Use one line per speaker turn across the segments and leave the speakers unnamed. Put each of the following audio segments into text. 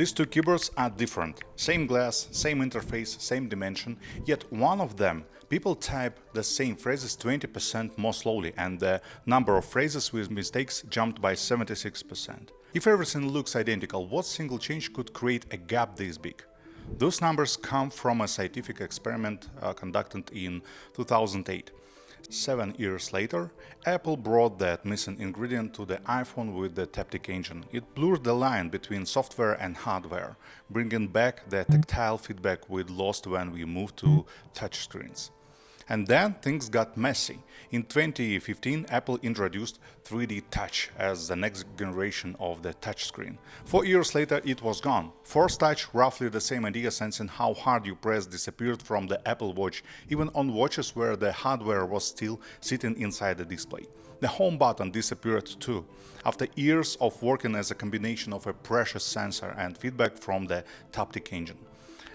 These two keyboards are different. Same glass, same interface, same dimension, yet one of them, people type the same phrases 20% more slowly, and the number of phrases with mistakes jumped by 76%. If everything looks identical, what single change could create a gap this big? Those numbers come from a scientific experiment conducted in 2008. 7 years later, Apple brought that missing ingredient to the iPhone with the Taptic Engine. It blurred the line between software and hardware, bringing back the tactile feedback we'd lost when we moved to touchscreens. And then things got messy. In 2015, Apple introduced 3D Touch as the next generation of the touchscreen. 4 years later, it was gone. Force Touch, roughly the same idea, sensing how hard you press, disappeared from the Apple Watch, even on watches where the hardware was still sitting inside the display. The home button disappeared too, after years of working as a combination of a pressure sensor and feedback from the Taptic Engine.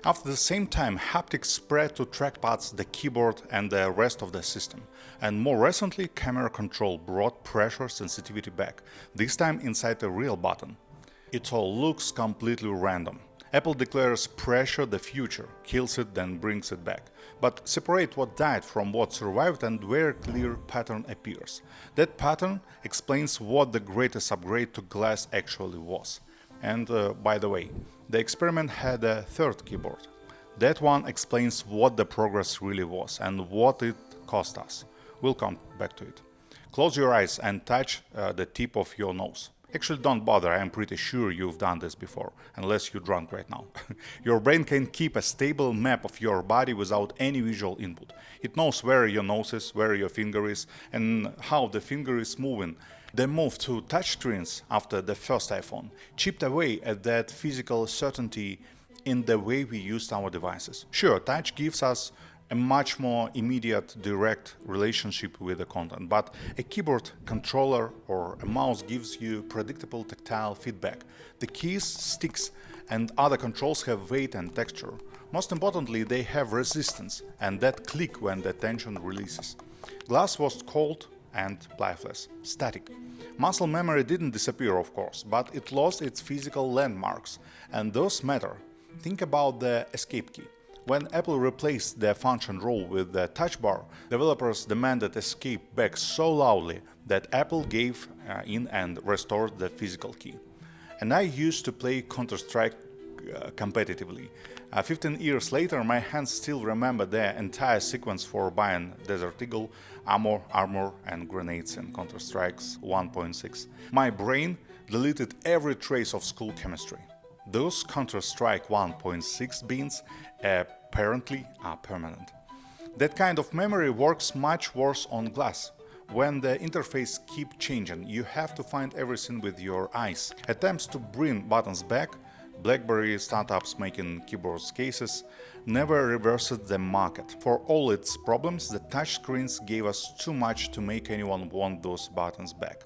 After the same time, Haptic spread to trackpads, the keyboard and the rest of the system. And more recently, camera control brought pressure sensitivity back, this time inside a real button. It all looks completely random. Apple declares pressure the future, kills it, then brings it back. But separate what died from what survived and very clear pattern appears. That pattern explains what the greatest upgrade to glass actually was. And by the way, the experiment had a third keyboard. That one explains what the progress really was and what it cost us. We'll come back to it. Close your eyes and touch the tip of your nose. Actually, don't bother, I'm pretty sure you've done this before, unless you're drunk right now. Your brain can keep a stable map of your body without any visual input. It knows where your nose is, where your finger is, and how the finger is moving. The move to touchscreens after the first iPhone chipped away at that physical certainty in the way we used our devices. Sure, touch gives us a much more immediate, direct relationship with the content, but a keyboard, controller or a mouse gives you predictable tactile feedback. The keys, sticks and other controls have weight and texture. Most importantly, they have resistance and that click when the tension releases. Glass was cold and lifeless, static. Muscle memory didn't disappear, of course, but it lost its physical landmarks, and those matter. Think about the escape key. When Apple replaced the function row with the touch bar, developers demanded escape back so loudly that Apple gave in and restored the physical key. And I used to play Counter-Strike competitively. 15 years later, my hands still remember the entire sequence for buying Desert Eagle, armor and grenades in Counter-Strike 1.6. My brain deleted every trace of school chemistry. Those Counter-Strike 1.6 beans apparently are permanent. That kind of memory works much worse on glass. When the interface keeps changing, you have to find everything with your eyes. Attempts to bring buttons back, BlackBerry startups making keyboards cases, never reversed the market. For all its problems, the touchscreens gave us too much to make anyone want those buttons back.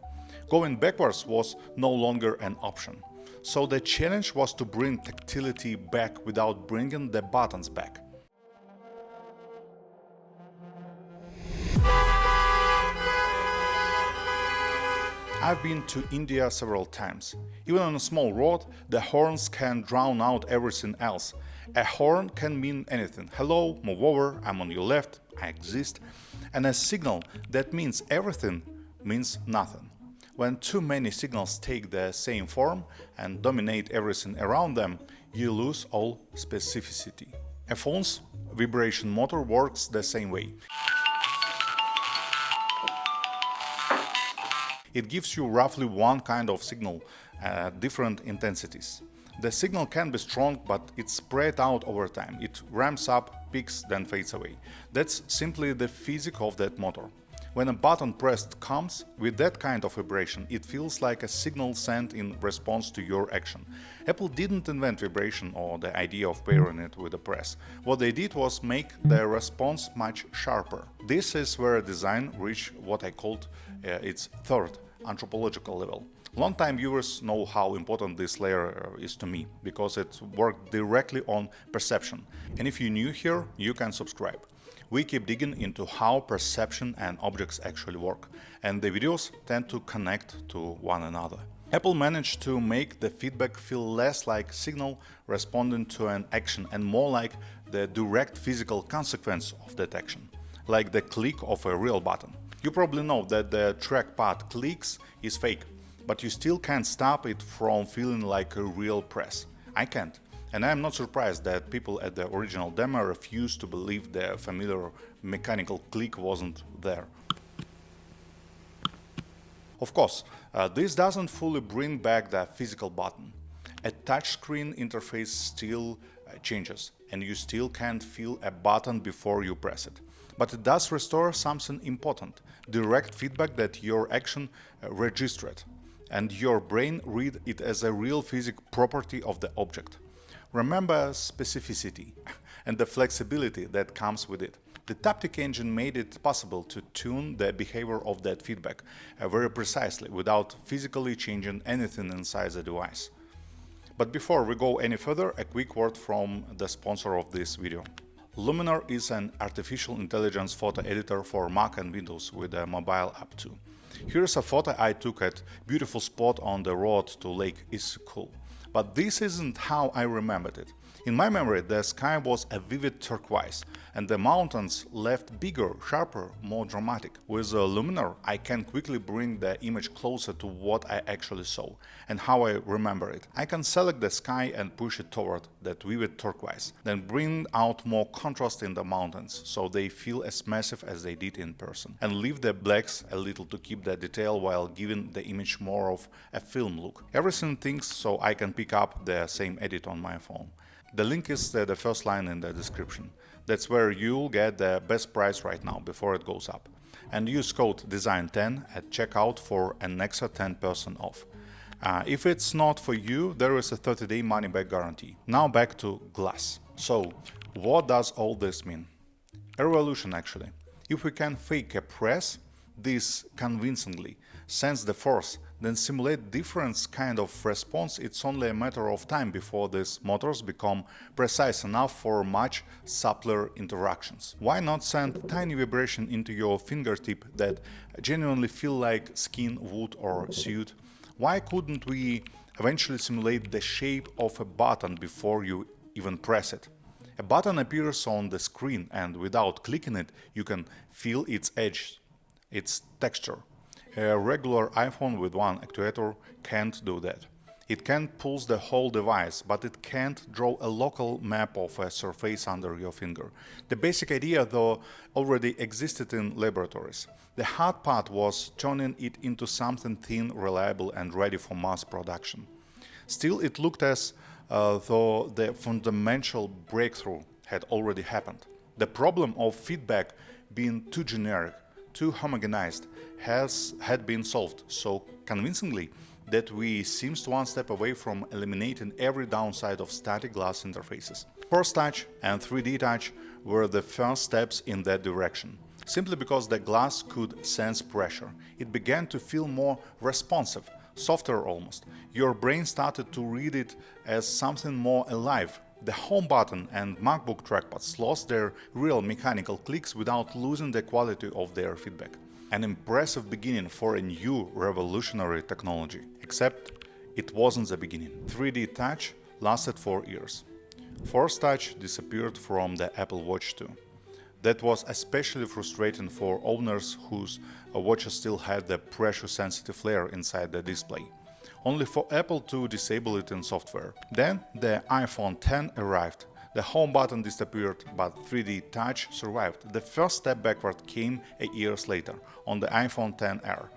Going backwards was no longer an option. So the challenge was to bring tactility back without bringing the buttons back. I've been to India several times. Even on a small road, the horns can drown out everything else. A horn can mean anything. Hello, move over, I'm on your left, I exist. And a signal that means everything means nothing. When too many signals take the same form and dominate everything around them, you lose all specificity. A phone's vibration motor works the same way. It gives you roughly one kind of signal at different intensities. The signal can be strong, but it's spread out over time. It ramps up, peaks, then fades away. That's simply the physics of that motor. When a button pressed comes with that kind of vibration, it feels like a signal sent in response to your action. Apple didn't invent vibration or the idea of pairing it with a press. What they did was make the response much sharper. This is where design reached what I called its third anthropological level. Long-time viewers know how important this layer is to me, because it worked directly on perception. And if you're new here, you can subscribe. We keep digging into how perception and objects actually work, and the videos tend to connect to one another. Apple managed to make the feedback feel less like signal responding to an action and more like the direct physical consequence of that action, like the click of a real button. You probably know that the trackpad clicks is fake, but you still can't stop it from feeling like a real press. I can't. And I am not surprised that people at the original demo refused to believe the familiar mechanical click wasn't there. Of course, this doesn't fully bring back the physical button. A touchscreen interface still changes, and you still can't feel a button before you press it. But it does restore something important, direct feedback that your action registered, and your brain read it as a real physical property of the object. Remember specificity and the flexibility that comes with it. The Taptic Engine made it possible to tune the behavior of that feedback very precisely without physically changing anything inside the device. But before we go any further, a quick word from the sponsor of this video. Luminar is an artificial intelligence photo editor for Mac and Windows with a mobile app too. Here's a photo I took at beautiful spot on the road to Lake Issyk. But this isn't how I remembered it. In my memory, the sky was a vivid turquoise, and the mountains left bigger, sharper, more dramatic. With Luminar, I can quickly bring the image closer to what I actually saw and how I remember it. I can select the sky and push it toward that vivid turquoise, then bring out more contrast in the mountains so they feel as massive as they did in person, and leave the blacks a little to keep the detail while giving the image more of a film look. Everything thinks so I can pick up the same edit on my phone. The link is the first line in the description. That's where you'll get the best price right now before it goes up. And use code DESIGN10 at checkout for an extra 10% off. If it's not for you, there is a 30-day money-back guarantee. Now back to glass. So, what does all this mean? A revolution actually. If we can fake a press this convincingly, sense the force, then simulate different kind of response, it's only a matter of time before these motors become precise enough for much subtler interactions. Why not send tiny vibration into your fingertip that genuinely feel like skin, wood or suit? Why couldn't we eventually simulate the shape of a button before you even press it? A button appears on the screen and without clicking it, you can feel its edge, its texture. A regular iPhone with one actuator can't do that. It can pulse the whole device, but it can't draw a local map of a surface under your finger. The basic idea, though, already existed in laboratories. The hard part was turning it into something thin, reliable, and ready for mass production. Still, it looked as though the fundamental breakthrough had already happened. The problem of feedback being too generic, too homogenized, had been solved so convincingly that we seemed one step away from eliminating every downside of static glass interfaces. Force touch and 3D touch were the first steps in that direction. Simply because the glass could sense pressure, it began to feel more responsive, softer almost. Your brain started to read it as something more alive. The home button and MacBook trackpads lost their real mechanical clicks without losing the quality of their feedback. An impressive beginning for a new revolutionary technology. Except it wasn't the beginning. 3D touch lasted for years. Force touch disappeared from the Apple Watch too. That was especially frustrating for owners whose watches still had the pressure-sensitive layer inside the display. Only for Apple to disable it in software. Then the iPhone X arrived. The home button disappeared, but 3D touch survived. The first step backward came years later, on the iPhone XR.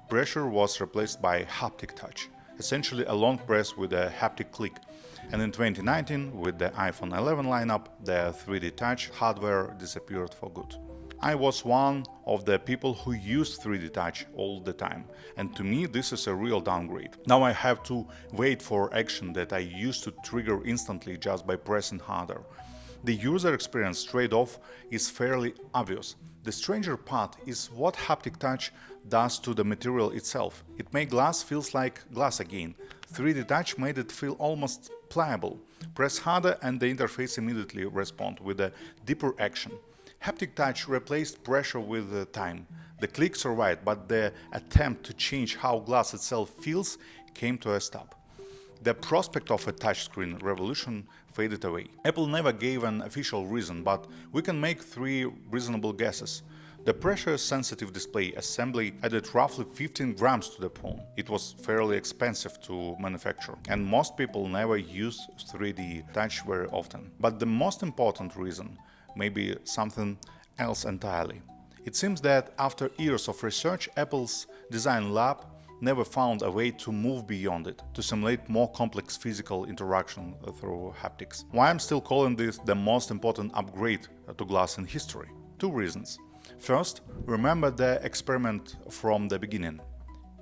Pressure was replaced by haptic touch, essentially a long press with a haptic click. And in 2019, with the iPhone 11 lineup, the 3D touch hardware disappeared for good. I was one of the people who used 3D touch all the time, and to me this is a real downgrade. Now I have to wait for action that I used to trigger instantly just by pressing harder. The user experience trade-off is fairly obvious. The stranger part is what haptic touch does to the material itself. It makes glass feels like glass again. 3D touch made it feel almost pliable. Press harder and the interface immediately responds with a deeper action. Haptic touch replaced pressure with time. The click survived, but the attempt to change how glass itself feels came to a stop. The prospect of a touchscreen revolution faded away. Apple never gave an official reason, but we can make three reasonable guesses. The pressure-sensitive display assembly added roughly 15 grams to the phone. It was fairly expensive to manufacture, and most people never use 3D touch very often. But the most important reason may be something else entirely. It seems that after years of research, Apple's design lab never found a way to move beyond it, to simulate more complex physical interaction through haptics. Why I'm still calling this the most important upgrade to glass in history? Two reasons. First, remember the experiment from the beginning.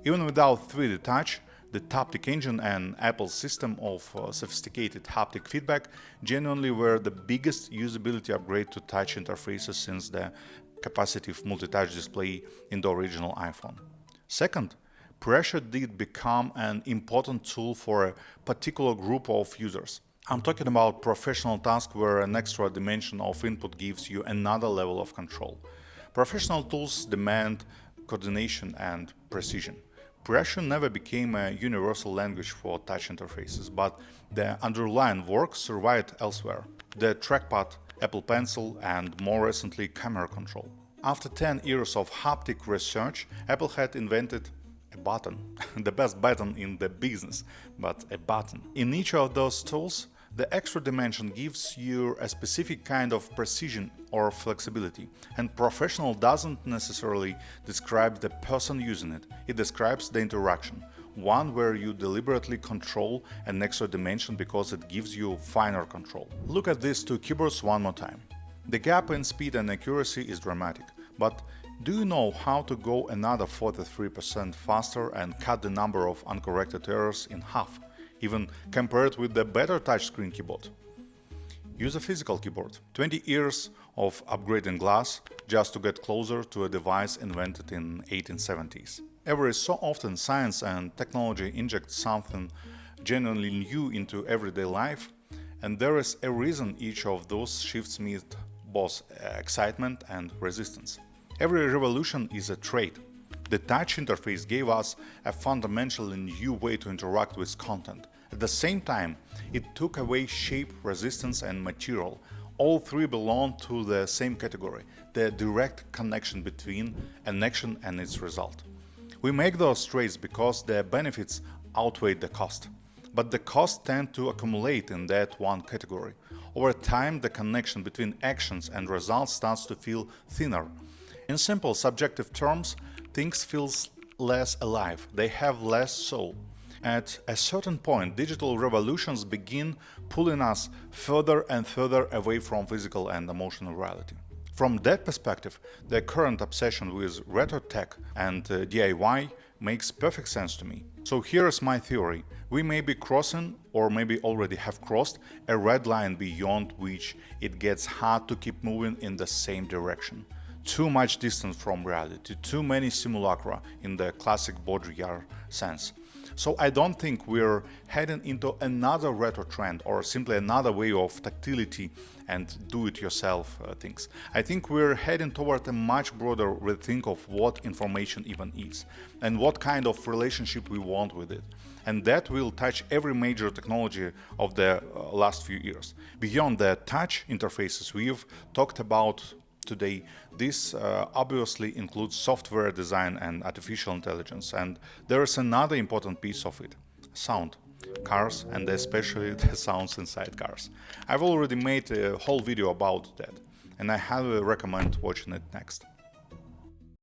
Even without 3D touch, the Taptic Engine and Apple's system of sophisticated haptic feedback genuinely were the biggest usability upgrade to touch interfaces since the capacitive multi-touch display in the original iPhone. Second, pressure did become an important tool for a particular group of users. I'm talking about professional tasks where an extra dimension of input gives you another level of control. Professional tools demand coordination and precision. Pressure never became a universal language for touch interfaces, but the underlying work survived elsewhere. The trackpad, Apple Pencil, and more recently camera control. After 10 years of haptic research, Apple had invented a button, the best button in the business, but a button. In each of those tools, the extra dimension gives you a specific kind of precision or flexibility, and professional doesn't necessarily describe the person using it, it describes the interaction, one where you deliberately control an extra dimension because it gives you finer control. Look at these two keyboards one more time. The gap in speed and accuracy is dramatic, but do you know how to go another 43% faster and cut the number of uncorrected errors in half, even compared with the better touchscreen keyboard? Use a physical keyboard. 20 years of upgrading glass just to get closer to a device invented in 1870s. Every so often science and technology inject something genuinely new into everyday life, and there is a reason each of those shifts meet both excitement and resistance. Every revolution is a trade. The touch interface gave us a fundamentally new way to interact with content. At the same time, it took away shape, resistance, and material. All three belong to the same category, the direct connection between an action and its result. We make those trades because the benefits outweigh the cost. But the costs tend to accumulate in that one category. Over time, the connection between actions and results starts to feel thinner. In simple, subjective terms, things feel less alive, they have less soul. At a certain point, digital revolutions begin pulling us further and further away from physical and emotional reality. From that perspective, the current obsession with retro tech and DIY makes perfect sense to me. So here is my theory. We may be crossing, or maybe already have crossed, a red line beyond which it gets hard to keep moving in the same direction. Too much distance from reality, too many simulacra in the classic Baudrillard sense. So I don't think we're heading into another retro trend or simply another way of tactility and do-it-yourself things. I think we're heading toward a much broader rethink of what information even is and what kind of relationship we want with it. And that will touch every major technology of the last few years. Beyond the touch interfaces we've talked about today, this obviously includes software design and artificial intelligence, and there is another important piece of it: sound. Cars, and especially the sounds inside cars. I've already made a whole video about that, and I highly recommend watching it next.